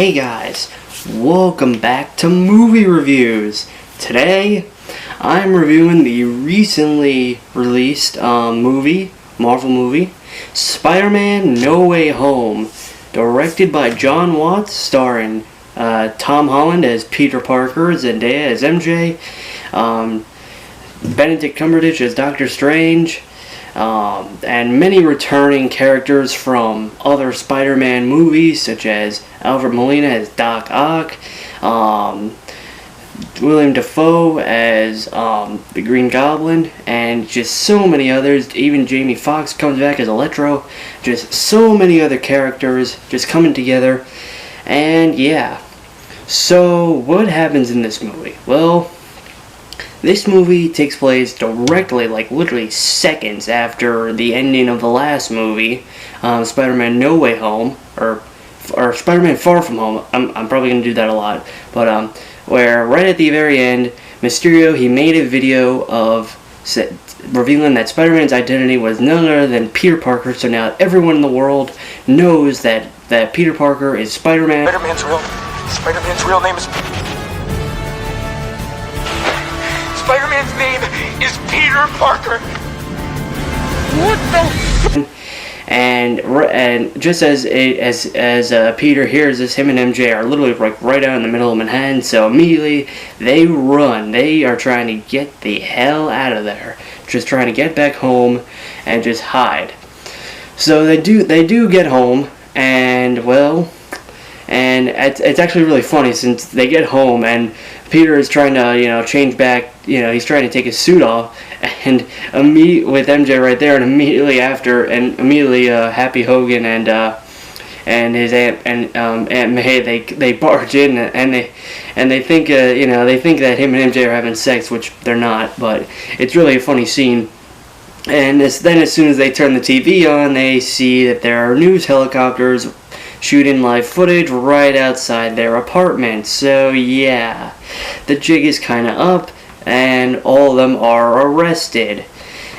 Hey guys, welcome back to Movie Reviews. Today, I'm reviewing the recently released Marvel movie, Spider-Man No Way Home, directed by Jon Watts, starring Tom Holland as Peter Parker, Zendaya as MJ, Benedict Cumberbatch as Doctor Strange, and many returning characters from other Spider-Man movies, such as Alfred Molina as Doc Ock, William Dafoe as the Green Goblin, and just so many others. Even Jamie Foxx comes back as Electro. Just so many other characters just coming together. And yeah, so what happens in this movie? Well, this movie takes place directly, like literally seconds after the ending of the last movie, Spider-Man No Way Home, or Spider-Man Far From Home. I'm probably going to do that a lot. But where right at the very end, Mysterio, he made a video of revealing that Spider-Man's identity was none other than Peter Parker. So now everyone in the world knows that Peter Parker is Spider-Man. Spider-Man's real name is... Spider-Man's name is Peter Parker. What the? And just as Peter hears this, him and MJ are literally like right out in the middle of Manhattan. So immediately they run. They are trying to get the hell out of there. Just trying to get back home and just hide. So they do get home, and well, and it's actually really funny since they get home and Peter is trying to, change back, he's trying to take his suit off, and with MJ right there, and immediately Happy Hogan and his Aunt May, they barge in, and they think that him and MJ are having sex, which they're not, but it's really a funny scene. And then as soon as they turn the TV on, they see that there are news helicopters shooting live footage right outside their apartment. So yeah, the jig is kind of up, and all of them are arrested.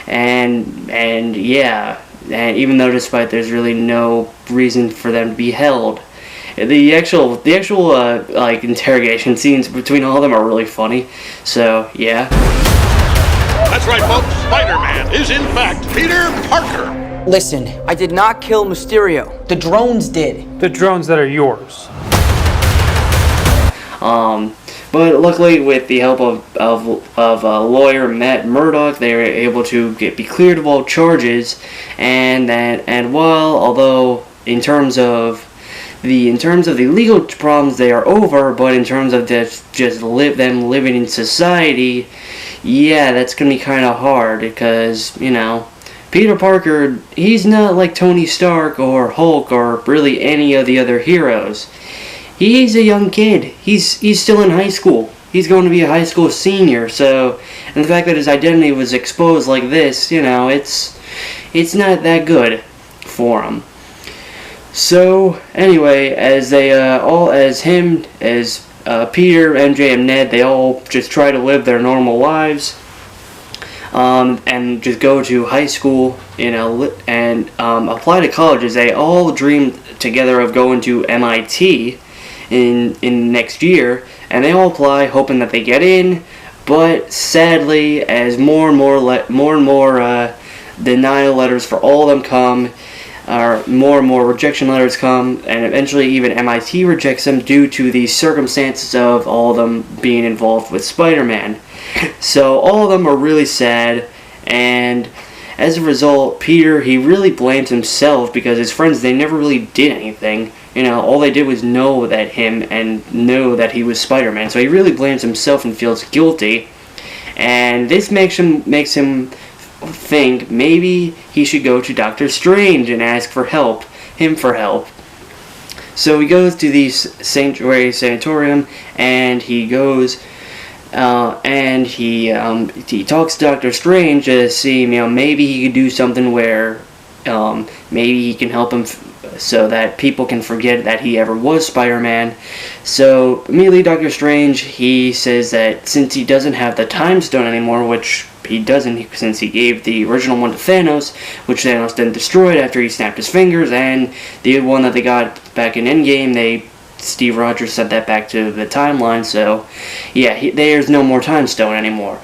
And yeah, and even though despite there's really no reason for them to be held, the actual like interrogation scenes between all of them are really funny. So yeah. That's right, folks. Spider-Man is in fact Peter Parker. Listen, I did not kill Mysterio. The drones did. The drones that are yours. But luckily, with the help of lawyer Matt Murdock, they were able to be cleared of all charges. Although in terms of the legal problems, they are over, but in terms of them living in society, yeah, that's gonna be kind of hard because Peter Parker, he's not like Tony Stark or Hulk or really any of the other heroes. He's a young kid. He's still in high school. He's going to be a high school senior. So, and the fact that his identity was exposed like this, it's not that good for him. So anyway, as Peter, MJ, and Ned, they all just try to live their normal lives. And just go to high school, and apply to colleges. They all dream together of going to MIT in next year, and they all apply hoping that they get in. But sadly, as more and more denial letters for all of them come, or more and more rejection letters come, and eventually even MIT rejects them due to the circumstances of all of them being involved with Spider-Man. So all of them are really sad, and as a result, Peter, he really blames himself because his friends, they never really did anything. All they did was know that he was Spider-Man. So he really blames himself and feels guilty, and this makes him think maybe he should go to Doctor Strange and ask for help. So he goes to the Sanctuary Sanatorium, and he goes. And he talks to Doctor Strange to see, maybe he could do something where, maybe he can help him so that people can forget that he ever was Spider-Man. So immediately Doctor Strange, he says that since he doesn't have the Time Stone anymore, which he doesn't since he gave the original one to Thanos, which Thanos then destroyed after he snapped his fingers, and the one that they got back in Endgame, they Steve Rogers sent that back to the timeline, so yeah, there's no more time stone anymore.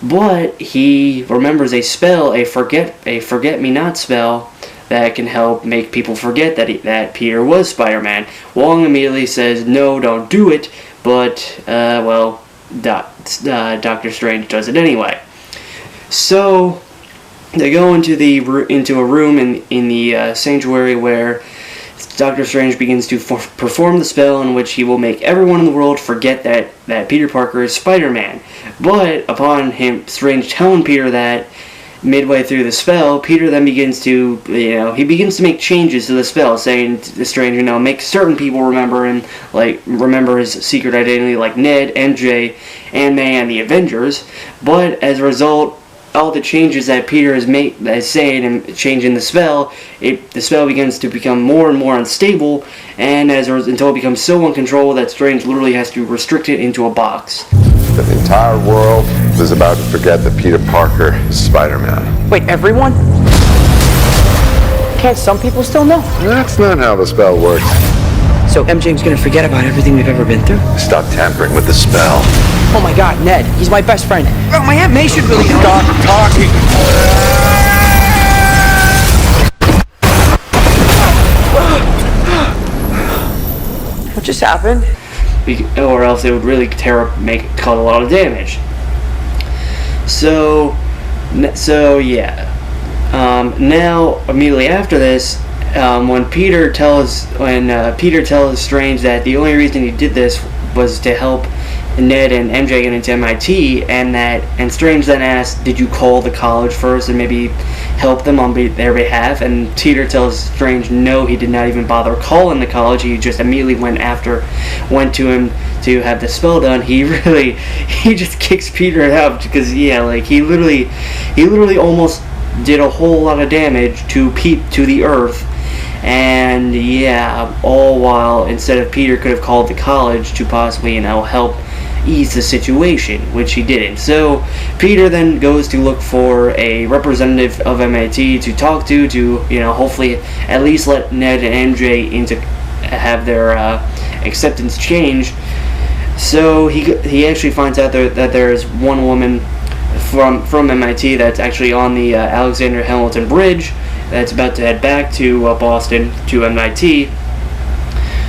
But he remembers a spell, a forget-me-not spell that can help make people forget that Peter was Spider-Man. Wong immediately says, no, don't do it, but, Doctor Strange does it anyway. So, they go into a room in the sanctuary where Doctor Strange begins to perform the spell in which he will make everyone in the world forget that Peter Parker is Spider-Man. But upon Strange telling Peter that midway through the spell, Peter then begins to make changes to the spell, saying to Strange, make certain people remember him, like remember his secret identity, like Ned, MJ, Aunt May, and the Avengers. But as a result, all the changes that Peter is saying and changing the spell, the spell begins to become more and more unstable, and until it becomes so uncontrollable that Strange literally has to restrict it into a box. The entire world is about to forget that Peter Parker is Spider-Man. Wait, everyone? Can't some people still know? That's not how the spell works. So MJ's gonna forget about everything we've ever been through? Stop tampering with the spell. Oh my god, Ned, he's my best friend. Oh, my Aunt May should really know. Stop talking! What just happened? Or else it would really cause a lot of damage. So yeah. Now immediately after this, when Peter tells Strange that the only reason he did this was to help Ned and MJ get into MIT, and Strange then asks, did you call the college first and maybe help them on their behalf? And Peter tells Strange no, he did not even bother calling the college. He just immediately went to him to have the spell done. He just kicks Peter out because he literally almost did a whole lot of damage to the Earth. And yeah, all while instead of Peter could have called the college to possibly help ease the situation, which he didn't. So Peter then goes to look for a representative of MIT to talk to hopefully at least let Ned and MJ have their acceptance change. So he actually finds out that there is one woman from MIT that's actually on the Alexander Hamilton Bridge that's about to head back to Boston to MIT.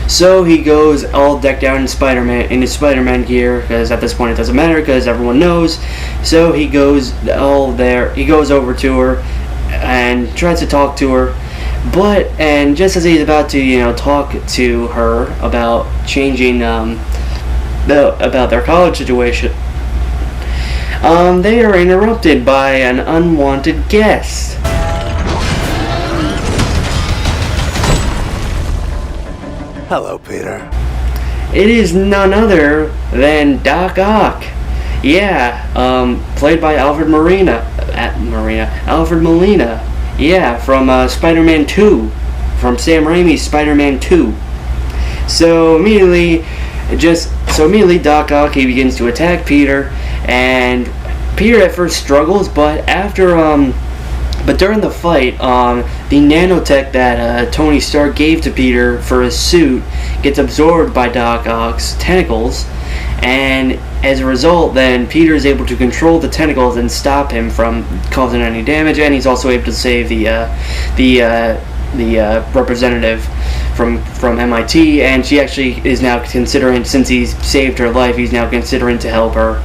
So he goes all decked out in his Spider-Man gear, because at this point it doesn't matter because everyone knows. So he goes over to her and tries to talk to her, and just as he's about to talk to her about changing about their college situation, they are interrupted by an unwanted guest. Hello, Peter. It is none other than Doc Ock. Yeah, played by Alfred Molina. Yeah, from Spider-Man 2. From Sam Raimi's Spider-Man 2. So immediately Doc Ock, he begins to attack Peter, and Peter at first struggles, but during the fight, the nanotech that Tony Stark gave to Peter for his suit gets absorbed by Doc Ock's tentacles, and as a result, then Peter is able to control the tentacles and stop him from causing any damage, and he's also able to save the representative from MIT, and she actually is now considering, since he's saved her life, he's now considering to help her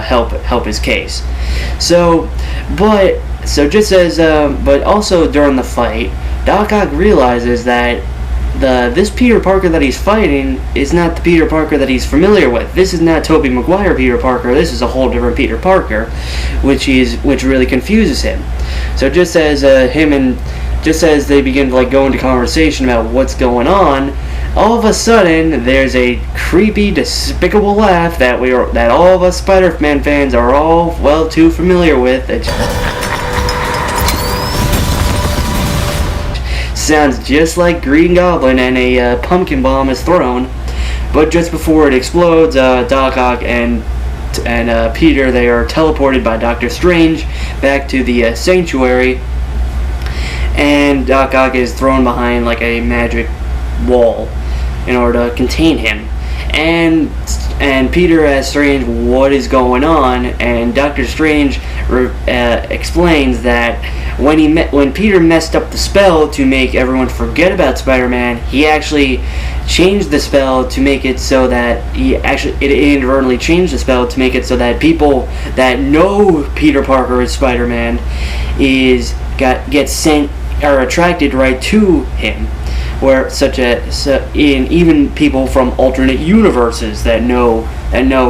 help his case. But also during the fight, Doc Ock realizes that this Peter Parker that he's fighting is not the Peter Parker that he's familiar with. This is not Tobey Maguire Peter Parker. This is a whole different Peter Parker, which really confuses him. So just as they begin to go into conversation about what's going on, all of a sudden there's a creepy, despicable laugh that all of us Spider-Man fans are all well too familiar with. It sounds just like Green Goblin and a pumpkin bomb is thrown, but just before it explodes, Doc Ock and Peter, they are teleported by Doctor Strange back to the sanctuary, and Doc Ock is thrown behind like a magic wall. in order to contain him. And Peter asks Strange what is going on, and Doctor Strange explains that when Peter messed up the spell to make everyone forget about Spider-Man, he actually changed the spell to make it so that it inadvertently changed the spell to make it so that people that know Peter Parker is Spider-Man get sent are attracted right to him. Where even people from alternate universes that know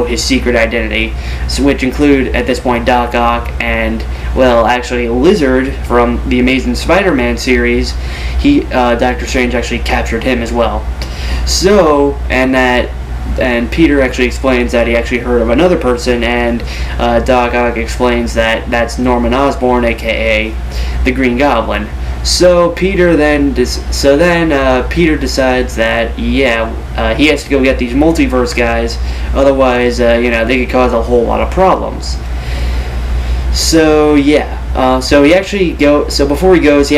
his secret identity, which include at this point Doc Ock and actually Lizard from the Amazing Spider-Man series. Doctor Strange actually captured him as well. So and Peter actually explains that he actually heard of another person, and Doc Ock explains that that's Norman Osborn, aka the Green Goblin. So Peter Peter decides that he has to go get these multiverse guys, otherwise they could cause a whole lot of problems. So before he goes, he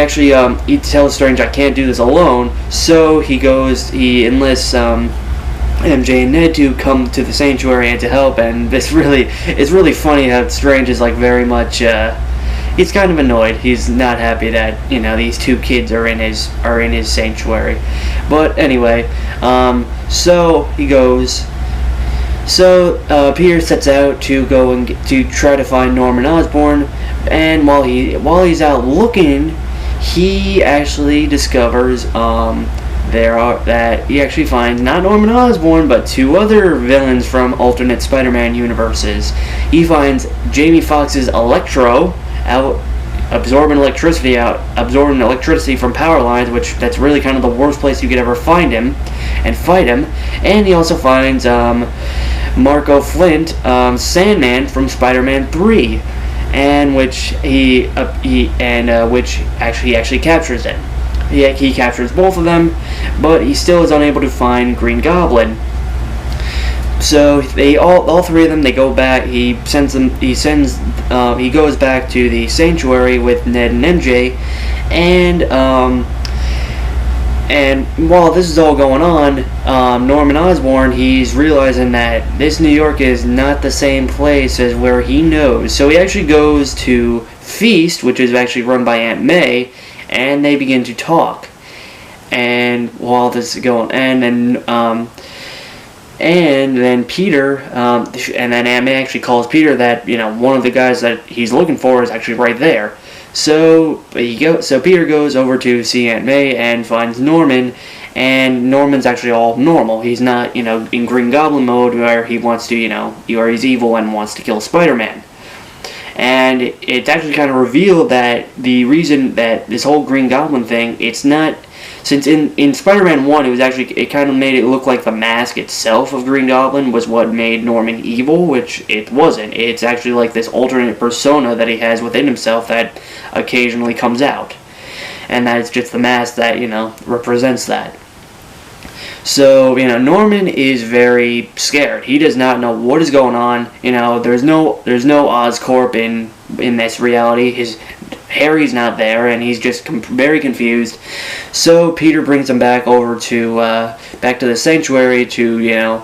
tells Strange, I can't do this alone. So he enlists MJ and Ned to come to the Sanctuary and to help. And it's really funny how Strange is like very much. He's kind of annoyed. He's not happy that these two kids are in his sanctuary. But anyway, so he goes. So Peter sets out to go and to try to find Norman Osborn, and while he's out looking, he actually discovers he actually finds not Norman Osborn but two other villains from alternate Spider-Man universes. He finds Jamie Foxx's Electro out absorbing electricity from power lines, that's really kind of the worst place you could ever find him and fight him. And he also finds Marco Flint, Sandman from Spider-Man 3, and which he actually captures him. He captures both of them, but he still is unable to find Green Goblin. So all three of them, they go back. He goes back to the Sanctuary with Ned and MJ, and while this is all going on, Norman Osborn, he's realizing that this New York is not the same place as where he knows. So he actually goes to Feast, which is actually run by Aunt May, and they begin to talk. And while this is going, and then Peter, and then Aunt May actually calls Peter that one of the guys that he's looking for is actually right there. So Peter goes over to see Aunt May and finds Norman, and Norman's actually all normal. He's not in Green Goblin mode where he wants to where he's evil and wants to kill Spider-Man. And it's actually kind of revealed that the reason that this whole Green Goblin thing, it's not. Since in Spider-Man 1, it kind of made it look like the mask itself of Green Goblin was what made Norman evil, which it wasn't. It's actually like this alternate persona that he has within himself that occasionally comes out. And that is just the mask that, represents that. So, Norman is very scared. He does not know what is going on. There's no Oscorp in this reality. Harry's not there, and he's just very confused. So Peter brings him back over to the Sanctuary to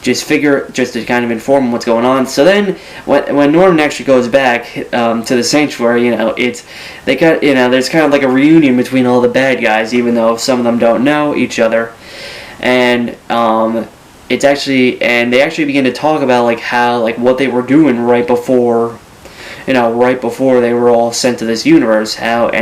just to kind of inform him what's going on. So then when Norman actually goes back to the Sanctuary, there's kind of like a reunion between all the bad guys, even though some of them don't know each other. And they actually begin to talk about what they were doing right before they were all sent to this universe. All of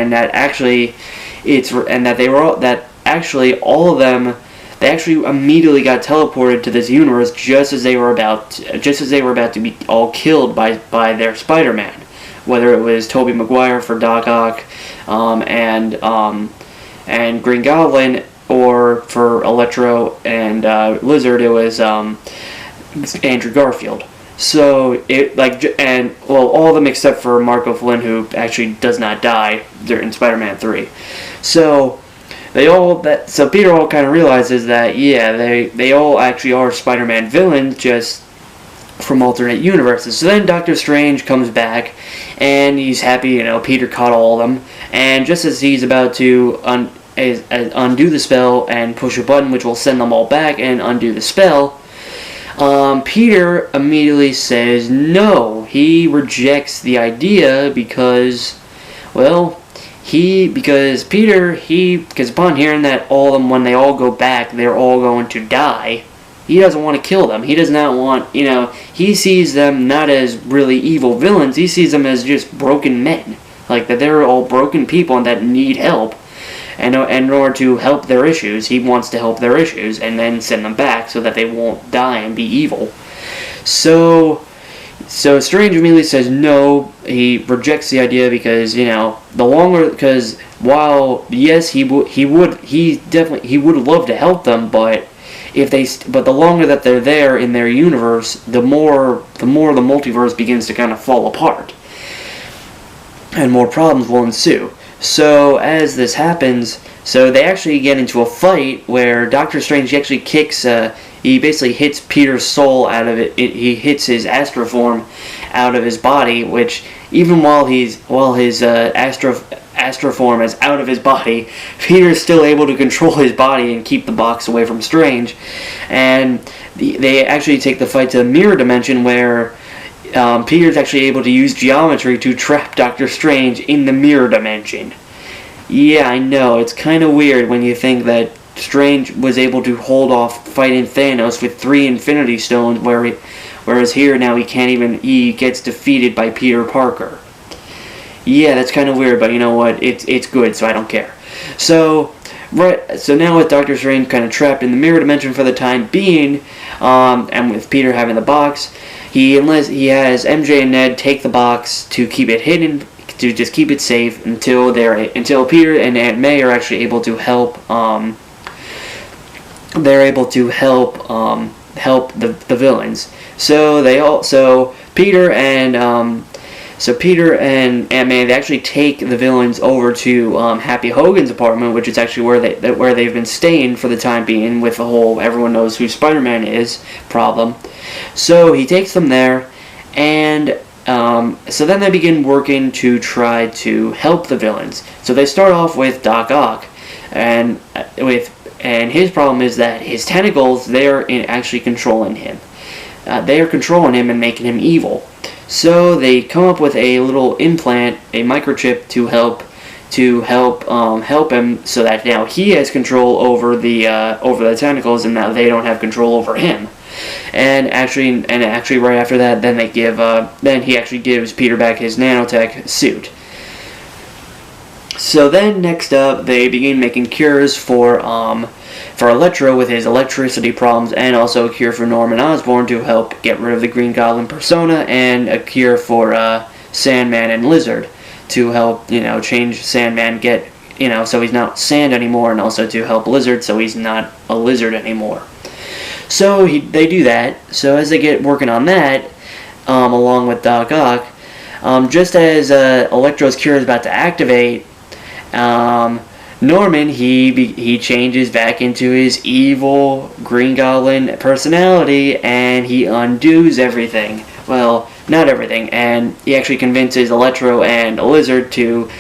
them, they actually immediately got teleported to this universe just as they were about to be all killed by their Spider-Man, whether it was Tobey Maguire for Doc Ock, and Green Goblin, or for Electro and Lizard, it was Andrew Garfield. So all of them except for Marco Flynn, who actually does not die in Spider-Man 3. So Peter all kind of realizes that they all actually are Spider-Man villains, just from alternate universes. So then Doctor Strange comes back, and he's happy, Peter caught all of them, and just as he's about to undo the spell and push a button which will send them all back and undo the spell, Peter immediately says no. He rejects the idea because, well, because upon hearing that all of them, when they all go back, they're all going to die, he doesn't want to kill them. He does not want, he sees them not as really evil villains. He sees them as just broken men. Like, that they're all broken people and that need help. And in order to help their issues, he wants to help their issues and then send them back so that they won't die and be evil. So Strange immediately says no. He rejects the idea because, while, yes, he would love to help them, but the longer that they're there in their universe, the more the multiverse begins to kind of fall apart, and more problems will ensue. So as this happens, they actually get into a fight where Doctor Strange actually kicks. He basically hits Peter's soul out of it. He hits his astroform out of his body, which even while his astroform is out of his body, Peter's still able to control his body and keep the box away from Strange. And they actually take the fight to the mirror dimension where Peter's actually able to use geometry to trap Doctor Strange in the mirror dimension. Yeah, I know, it's kind of weird when you think that Strange was able to hold off fighting Thanos with 3 Infinity Stones, whereas here now he gets defeated by Peter Parker. Yeah, that's kind of weird, but you know what, it's good, so I don't care. So now with Doctor Strange kind of trapped in the mirror dimension for the time being, and with Peter having the box, he has MJ and Ned take the box to keep it hidden, to just keep it safe until Peter and Aunt May are actually able to help. They're able to help the villains. So Peter and Aunt May, they actually take the villains over to Happy Hogan's apartment, which is actually where they've been staying for the time being with the whole everyone knows who Spider-Man is problem. So he takes them there, and so then they begin working to try to help the villains. So they start off with Doc Ock, and his problem is that his tentacles, they're actually controlling him. They are controlling him and making him evil. So they come up with a little implant, a microchip, to help him, so that now he has control over the tentacles, and now they don't have control over him. And actually, right after that, then he actually gives Peter back his nanotech suit. So then, next up, they begin making cures for Electro with his electricity problems, and also a cure for Norman Osborn to help get rid of the Green Goblin persona, and a cure for Sandman and Lizard to help, change Sandman, so he's not Sand anymore, and also to help Lizard so he's not a lizard anymore. So they do that. So as they get working on that, along with Doc Ock, just as Electro's cure is about to activate, Norman, he changes back into his evil Green Goblin personality, and he undoes everything. Well, not everything, and he actually convinces Electro and Lizard to,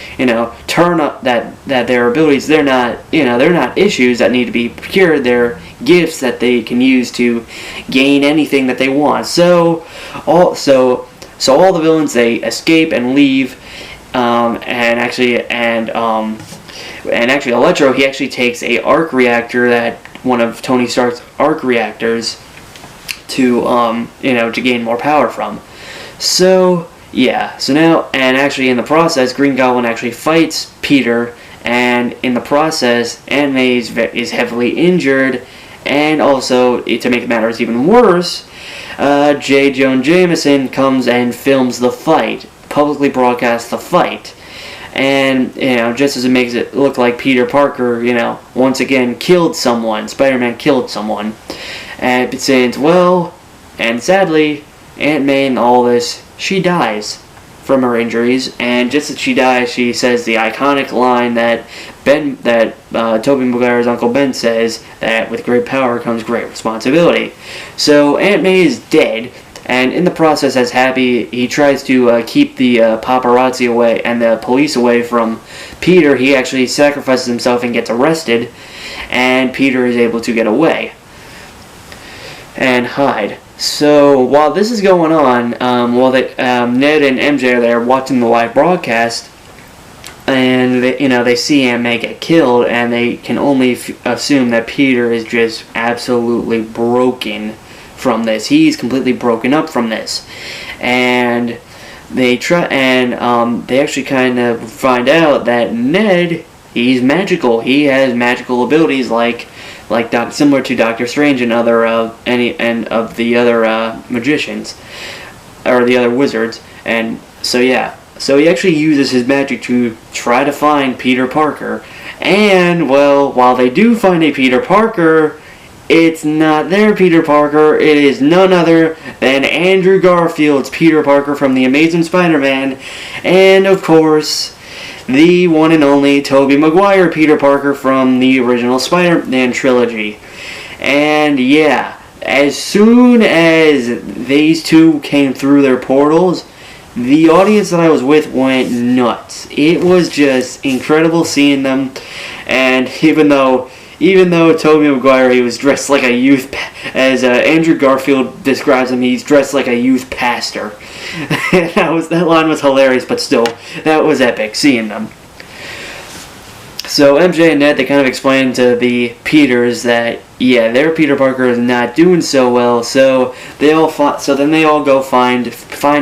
turn up that their abilities, they're not issues that need to be cured, they're gifts that they can use to gain anything that they want. So all the villains, they escape and leave, and actually Electro, he actually takes a arc reactor, that one of Tony Stark's arc reactors, to gain more power from. So now, and actually in the process, Green Goblin actually fights Peter, and in the process, Aunt May is heavily injured, and also, to make matters even worse, J. Jonah Jameson comes and films the fight, publicly broadcasts the fight. And, just as it makes it look like Peter Parker, once again killed someone, Spider-Man killed someone. And sadly, Aunt May in all this, she dies from her injuries. And just as she dies, she says the iconic line that Tobey Maguire's Uncle Ben says, that with great power comes great responsibility. So Aunt May is dead, And in the process, as Happy, he tries to keep the paparazzi away and the police away from Peter. He actually sacrifices himself and gets arrested, and Peter is able to get away and hide. So while this is going on, Ned and MJ are there watching the live broadcast, and they see Aunt May get killed, and they can only assume that Peter is just absolutely broken from this. He's completely broken up from this, and they actually kind of find out that Ned, he's magical. He has magical abilities similar to Doctor Strange and other of the other magicians or the other wizards, and so he actually uses his magic to try to find Peter Parker. And well, while they do find a Peter Parker, it's not their Peter Parker. It is none other than Andrew Garfield's Peter Parker from The Amazing Spider-Man, and of course, the one and only Tobey Maguire Peter Parker from the original Spider-Man trilogy. And yeah, as soon as these two came through their portals, the audience that I was with went nuts. It was just incredible seeing them, and even though Tobey Maguire, he was dressed like a youth, as Andrew Garfield describes him, he's dressed like a youth pastor. That line was hilarious, but still, that was epic, seeing them. So MJ and Ned, they kind of explained to the Peters that, yeah, their Peter Parker is not doing so well, so then they all go find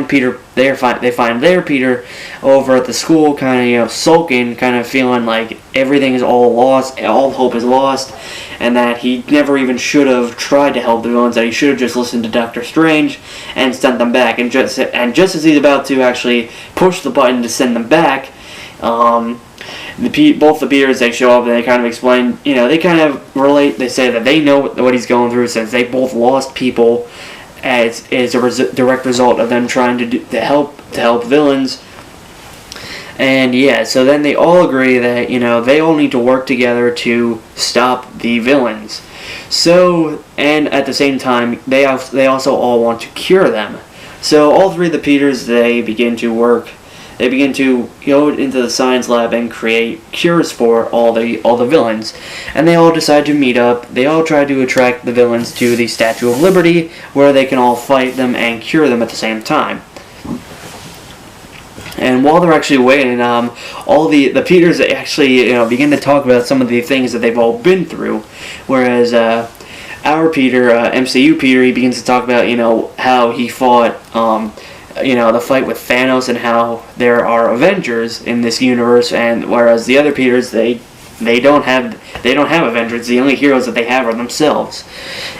Peter. They find their Peter over at the school, kind of sulking, kind of feeling like everything is all lost, all hope is lost, and that he never even should have tried to help the villains. That he should have just listened to Doctor Strange and sent them back. And just as he's about to actually push the button to send them back, both the Peters, they show up and they kind of explain, they kind of relate. They say that they know what he's going through, since they both lost people as a direct result of them trying to help villains. And yeah, so then they all agree that they all need to work together to stop the villains. So, and at the same time, they also all want to cure them. So all three of the Peters, they begin to work. They begin to go into the science lab and create cures for all the villains. And they all decide to meet up. They all try to attract the villains to the Statue of Liberty, where they can all fight them and cure them at the same time. And while they're actually waiting, all the Peters actually begin to talk about some of the things that they've all been through. Whereas our Peter, MCU Peter, he begins to talk about how he fought the fight with Thanos, and how there are Avengers in this universe, and whereas the other Peters, they don't have Avengers. The only heroes that they have are themselves.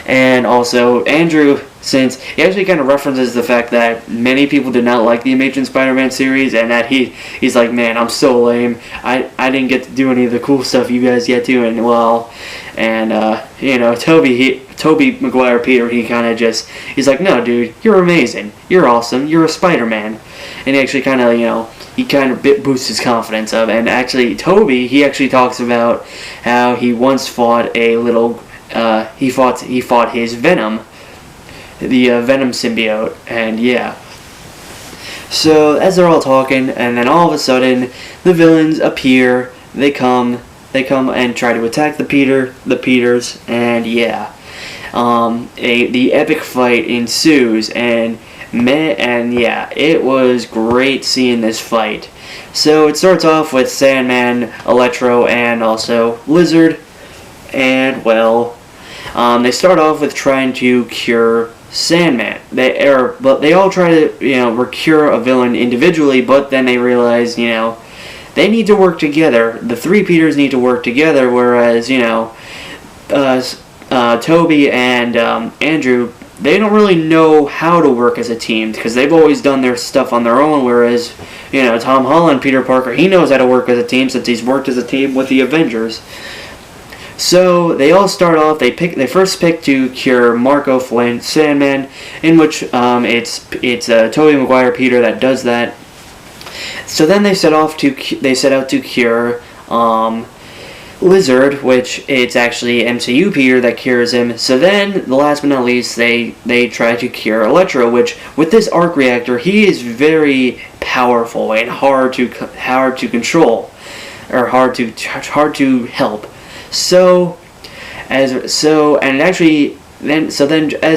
And also Andrew, since he actually kind of references the fact that many people did not like the Amazing Spider-Man series, and that he's like, man, I'm so lame. I didn't get to do any of the cool stuff you guys get to, Tobey Maguire Peter, he's like, no, dude, you're amazing. You're awesome. You're a Spider-Man. And he actually kind of boosts his confidence up. And actually, Tobey, he actually talks about how he once fought he fought his Venom, the Venom symbiote, and yeah. So as they're all talking, and then all of a sudden, the villains appear. They come and try to attack the Peters, and yeah. The epic fight ensues, and yeah, it was great seeing this fight. So it starts off with Sandman, Electro, and also Lizard, and well, they start off with trying to cure Sandman. But they all try to cure a villain individually, but then they realize they need to work together. The three Peters need to work together, whereas Tobey and Andrew, they don't really know how to work as a team, because they've always done their stuff on their own, whereas Tom Holland, Peter Parker, he knows how to work as a team, since he's worked as a team with the Avengers. So they all start off. They first pick to cure Marco Flynn, Sandman, in which it's Tobey Maguire Peter that does that. So then they set out to cure Lizard, which it's actually MCU Peter that cures him. So then, the last but not least, they try to cure Electro, which with this arc reactor, he is very powerful and hard to control, or hard to help. So then as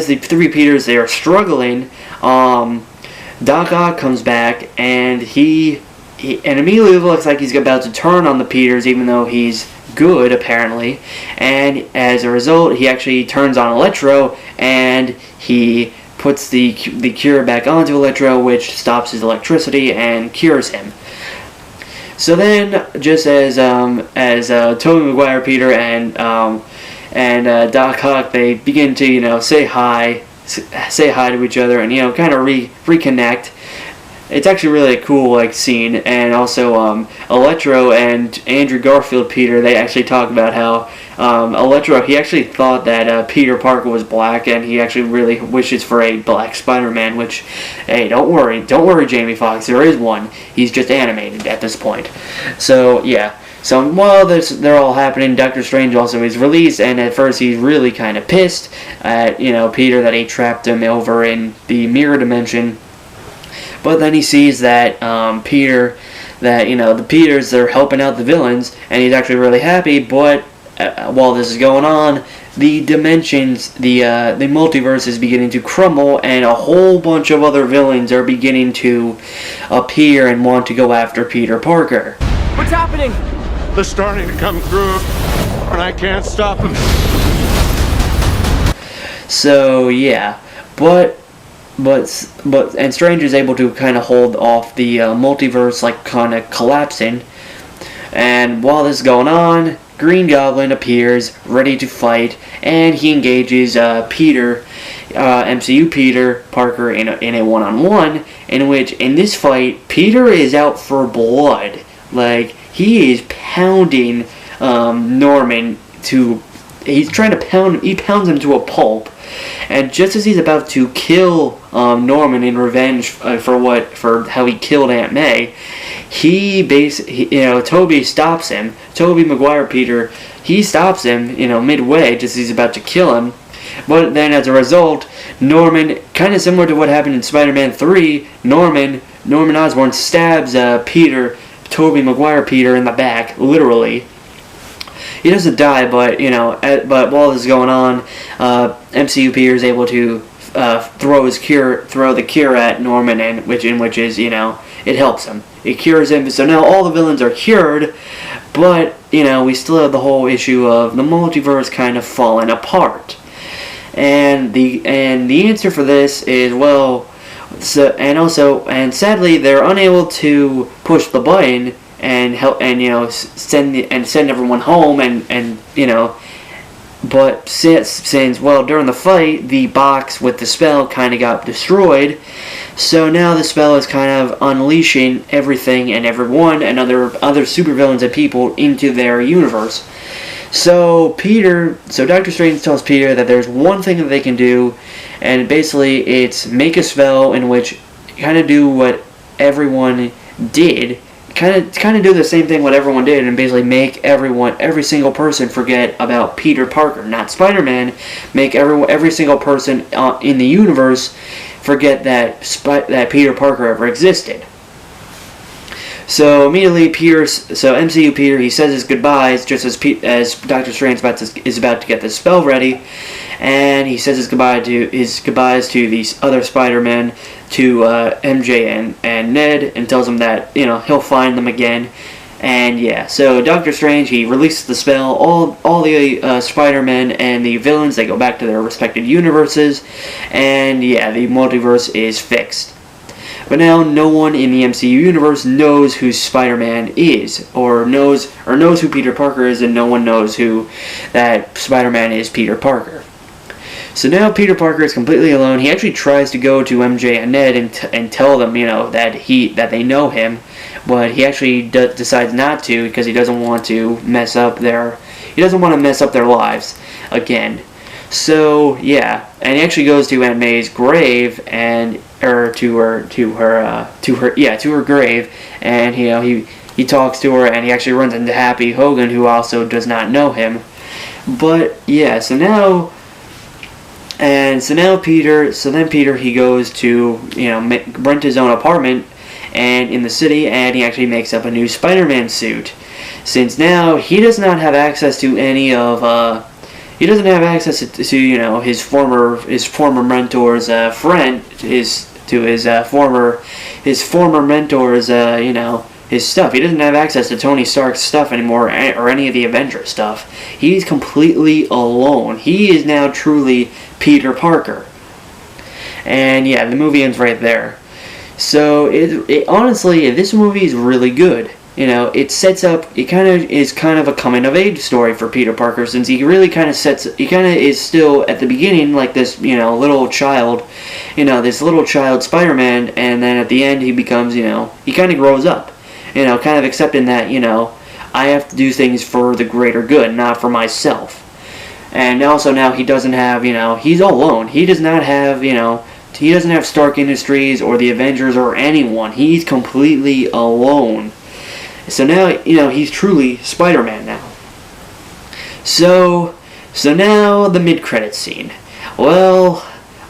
the three Peters, they are struggling, Doc Ock comes back, and he immediately looks like he's about to turn on the Peters, even though he's good, apparently. And as a result, he actually turns on Electro, and he puts the cure back onto Electro, which stops his electricity and cures him. So then, just as Tobey Maguire, Peter, and Doc Ock, they begin to say hi to each other, and kind of reconnect. It's actually really a cool scene. And also Electro and Andrew Garfield Peter, they actually talk about how Electro, he actually thought that Peter Parker was black, and he actually really wishes for a black Spider-Man, which, hey, don't worry Jamie Foxx, there is one. He's just animated at this point. So yeah. So while they're all happening, Doctor Strange also is released, and at first he's really kind of pissed at Peter that he trapped him over in the mirror dimension. But then he sees that the Peters, they're helping out the villains, and he's actually really happy. But while this is going on, the dimensions, the multiverse is beginning to crumble, and a whole bunch of other villains are beginning to appear and want to go after Peter Parker. What's happening? They're starting to come through, and I can't stop them. So yeah, but Strange is able to kind of hold off the multiverse kind of collapsing. And while this is going on, Green Goblin appears ready to fight, and he engages Peter, MCU Peter Parker in a one-on-one, in which in this fight Peter is out for blood. He is pounding Norman he pounds him to a pulp. And just as he's about to kill Norman in revenge for how he killed Aunt May, Tobey stops him. Tobey Maguire Peter, he stops him, midway, just as he's about to kill him. But then as a result, Norman, kind of similar to what happened in Spider-Man 3, Norman Osborn stabs Tobey Maguire Peter in the back, literally. He doesn't die, but while this is going on, MCU Peter is able to throw the cure at Norman, and which is it helps him. It cures him. So now all the villains are cured, but we still have the whole issue of the multiverse kind of falling apart. And the answer for this is sadly they're unable to push the button and help send everyone home but since during the fight the box with the spell kind of got destroyed, so now the spell is kind of unleashing everything and everyone and other supervillains and people into their universe. So Doctor Strange tells Peter that there's one thing that they can do, and basically it's make a spell in which kind of do what everyone did. Kind of do the same thing what everyone did, and basically make every single person forget about Peter Parker, not Spider-Man. Make every single person in the universe forget that Peter Parker ever existed. So immediately MCU Peter, he says his goodbyes just as Doctor Strange is about to get the spell ready, and he says his goodbyes to these other Spider-Men, to MJ and Ned, and tells them that he'll find them again. And yeah, so Doctor Strange, he releases the spell. All the Spider-Men and the villains, they go back to their respective universes, and yeah, the multiverse is fixed. But now no one in the MCU universe knows who Spider-Man is, or knows who Peter Parker is, and no one knows that Spider-Man is Peter Parker. So now Peter Parker is completely alone. He actually tries to go to MJ and Ned and tell them, that they know him, but he actually decides not to because he doesn't want to mess up their lives again. So yeah, and he actually goes to Aunt May's grave to her grave, and he talks to her, and he actually runs into Happy Hogan, who also does not know him. But yeah, so then Peter, he goes to, rent his own apartment and in the city, and he actually makes up a new Spider-Man suit, since now he does not have access to any of he doesn't have access to his former mentor's friend, his former mentor's his stuff. He doesn't have access to Tony Stark's stuff anymore, or any of the Avengers stuff. He's completely alone. He is now truly Peter Parker. And yeah, the movie ends right there. So it honestly, this movie is really good. It sets up. It is kind of a coming of age story for Peter Parker, since he really kind of is still at the beginning like this, little child, this little child Spider-Man, and then at the end he becomes, he kind of grows up, kind of accepting that, I have to do things for the greater good, not for myself. And also now he doesn't have, he's all alone. He does not have, he doesn't have Stark Industries or the Avengers or anyone. He's completely alone. So now, he's truly Spider-Man now. So now the mid-credits scene. Well,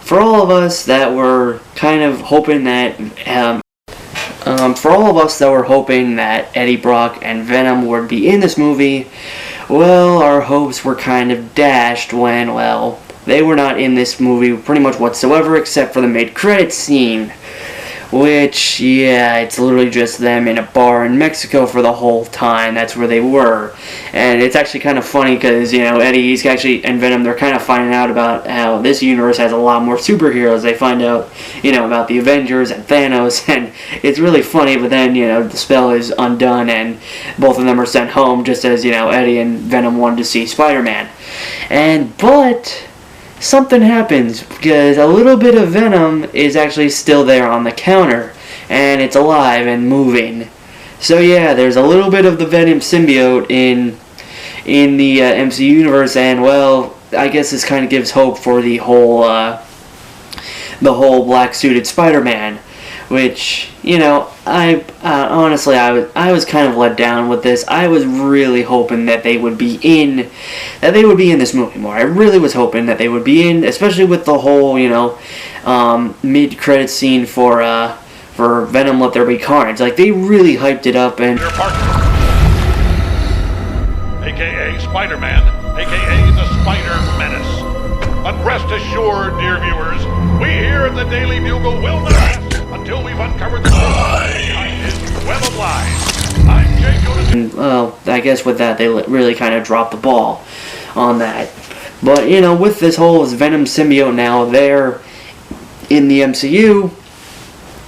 for all of us that were kind of hoping that, Eddie Brock and Venom would be in this movie, well, our hopes were kind of dashed when, well, they were not in this movie pretty much whatsoever, except for the mid-credits scene. Which, yeah, it's literally just them in a bar in Mexico for the whole time. That's where they were. And it's actually kind of funny because, Eddie, and Venom, they're kind of finding out about how this universe has a lot more superheroes. They find out, about the Avengers and Thanos, and it's really funny, but then, the spell is undone and both of them are sent home just as, Eddie and Venom wanted to see Spider-Man. But something happens, because a little bit of Venom is actually still there on the counter, and it's alive and moving. So yeah, there's a little bit of the Venom symbiote in the MCU universe, and well, I guess this kind of gives hope for the whole black-suited Spider-Man, which, honestly, I was kind of let down with this. I was really hoping that they would be in this movie more. I really was hoping that they would be in, especially with the whole, mid-credit scene for Venom Let There Be Carnage. Like, they really hyped it up, and Peter Parker, a.k.a. Spider-Man, a.k.a. the Spider Menace. But rest assured, dear viewers, we here at the Daily Bugle will not rest until we've uncovered the truth behind his web of lies. I'm Jay Jonas. Well, I guess with that, they really kind of dropped the ball on that. But, with this whole Venom symbiote now there in the MCU,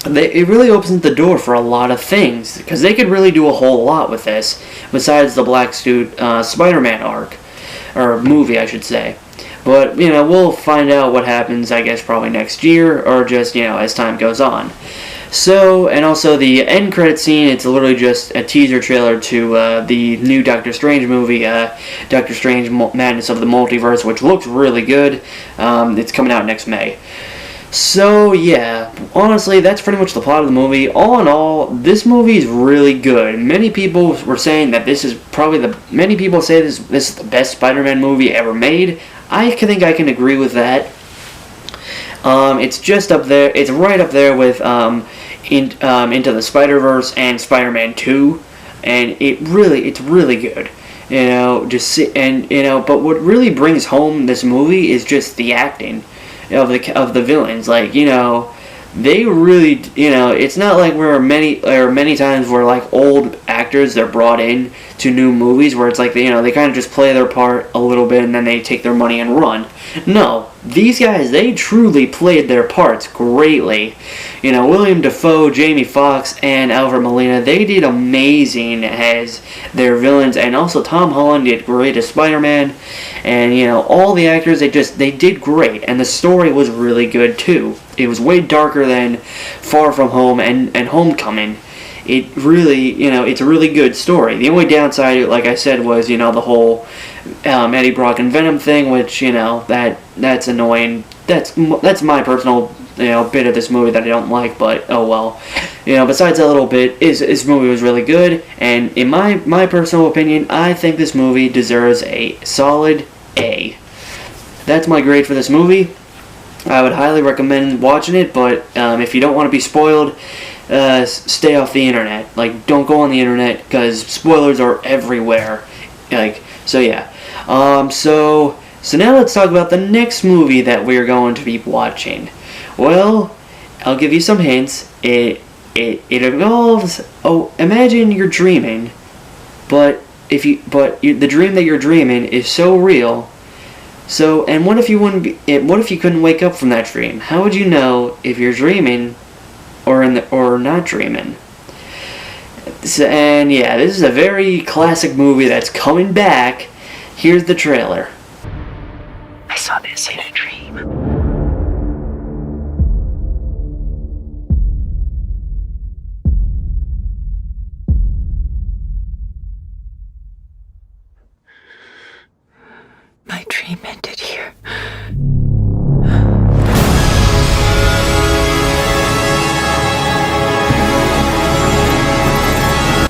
it really opens the door for a lot of things, because they could really do a whole lot with this, besides the Black Suit Spider-Man arc, or movie, I should say. But, we'll find out what happens, I guess, probably next year, or just, as time goes on. So, and also the end credit scene, it's literally just a teaser trailer to the new Doctor Strange movie, Doctor Strange Madness of the Multiverse, which looks really good. It's coming out next May. So, yeah, honestly, that's pretty much the plot of the movie. All in all, this movie is really good. Many people were saying that this is probably many people say this is the best Spider-Man movie ever made. I think I can agree with that. It's just up there. It's right up there with Into the Spider-Verse and Spider-Man 2, and it's really good. But what really brings home this movie is just the acting of the villains. Like, they really, it's not like many times where like old actors, they're brought in to new movies where it's like, they kind of just play their part a little bit and then they take their money and run. No, these guys, they truly played their parts greatly. William Dafoe, Jamie Foxx, and Alfred Molina, they did amazing as their villains, and also Tom Holland did great as Spider-Man, and all the actors, they did great, and the story was really good too. It was way darker than Far From Home and Homecoming. It really, it's a really good story. The only downside, like I said, was, the whole Eddie Brock and Venom thing, which, that's annoying. That's my personal bit of this movie that I don't like, but oh well. Besides that little bit, this movie was really good, and in my personal opinion, I think this movie deserves a solid A. That's my grade for this movie. I would highly recommend watching it, but if you don't want to be spoiled, stay off the internet. Like, don't go on the internet, because spoilers are everywhere. So yeah. So now let's talk about the next movie that we're going to be watching. Well, I'll give you some hints. It involves, imagine you're dreaming, but the dream that you're dreaming is so real. So, and what if you couldn't wake up from that dream? How would you know if you're dreaming or not dreaming? So, and yeah, this is a very classic movie that's coming back. Here's the trailer. I saw this in a dream. My dream ended here.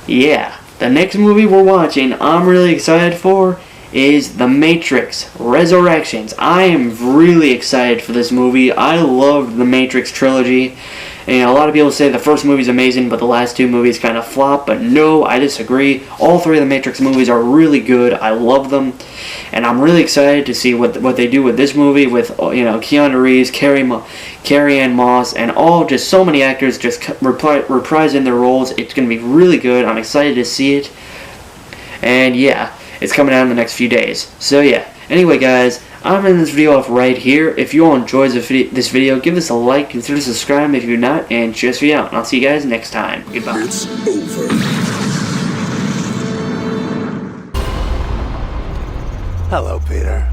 Yeah, the next movie we're watching, I'm really excited for, is The Matrix Resurrections. I am really excited for this movie. I loved the Matrix trilogy. And a lot of people say the first movie's amazing, but the last two movies kind of flop. But no, I disagree. All three of the Matrix movies are really good. I love them. And I'm really excited to see what they do with this movie with, Keanu Reeves, Carrie-Anne Moss, and just so many actors just reprising their roles. It's going to be really good. I'm excited to see it. And yeah, it's coming out in the next few days. So yeah, anyway guys, I'm ending this video off right here. If you all enjoyed this video, give this a like, consider subscribing if you're not, and cheers for you out. And I'll see you guys next time. Goodbye. It's over. Hello, Peter.